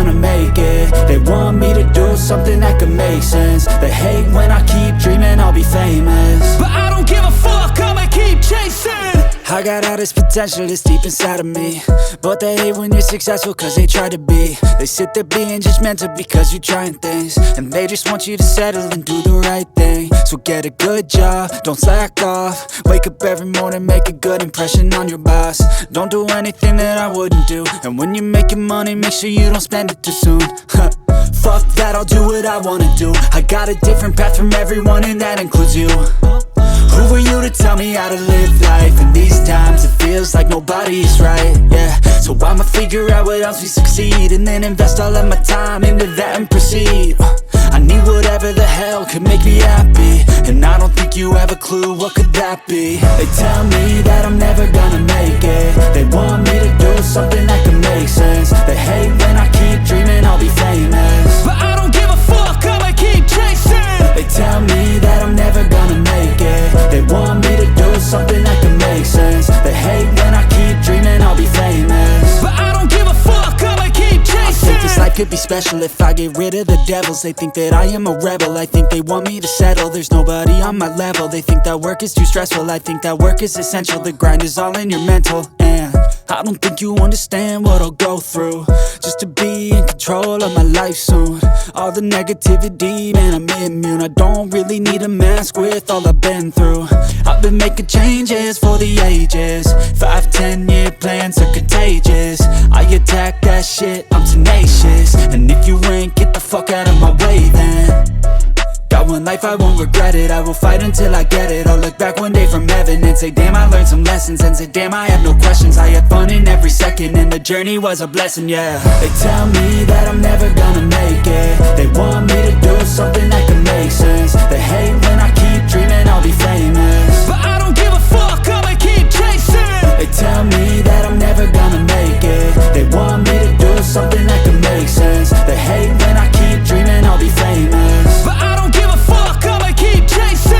gonna make it. They want me to do something that could make sense. They hate when I keep dreaming I'll be famous, but I don't give a fuck, I'ma keep chasing. I got all this potential that's deep inside of me, but they hate when you're successful cause they try to be. They sit there being judgmental because you're trying things, and they just want you to settle and do the right thing. So get a good job, don't slack off. Wake up every morning, make a good impression on your boss. Don't do anything that I wouldn't do, and when you're making money, make sure you don't spend it too soon. Fuck that, I'll do what I wanna do. I got a different path from everyone, and that includes you. Who are you to tell me how to live life? In these times it feels like nobody is right, yeah. So I'ma figure out what else we succeed, and then invest all of my time into that and proceed. I need whatever the hell could make me happy, and I don't think you have a clue what could that be. They tell me that I'm never gonna make it. They want me to do something that could make sense. They hate when I keep dreaming I'll be famous, but I don't give a fuck, I'ma keep chasing. They tell me that I'm never gonna make it. They want me to do something that can make sense. They hate when I keep dreaming I'll be famous, but I don't give a fuck, I'ma keep chasing. I think this life could be special if I get rid of the devils. They think that I am a rebel, I think they want me to settle. There's nobody on my level. They think that work is too stressful, I think that work is essential. The grind is all in your mental, and I don't think you understand what I'll go through just to be in control of my life soon. All the negativity, man, I'm immune. I don't really need a mask with all I've been through. I've been making changes for the ages. 5-10 year plans are contagious. I attack that shit, I'm tenacious. And if you ain't, get the fuck out of my way then. Got one life, I won't regret it. I will fight until I get it. I'll look back one day from heaven and say, damn, I learned some lessons. And say, damn, I had no questions. I had fun in every second, and the journey was a blessing, yeah. They tell me that I'm never gonna make it. They want me to do something that can make sense. They hate when I keep dreaming I'll be famous, but I don't give a fuck, I'ma keep chasing. They tell me that I'm never gonna make it. They want me to do something that can make sense. They hate when I keep dreaming I'll be famous, but I don't give a fuck, I'ma keep chasing.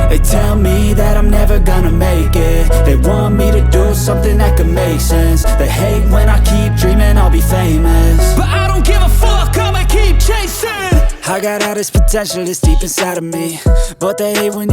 They tell me that I'm never gonna make it. They want me to do something that could make sense. They hate when I keep dreaming I'll be famous, but I don't give a fuck, I'ma keep chasing. I got all this potential that's deep inside of me, but they hate when you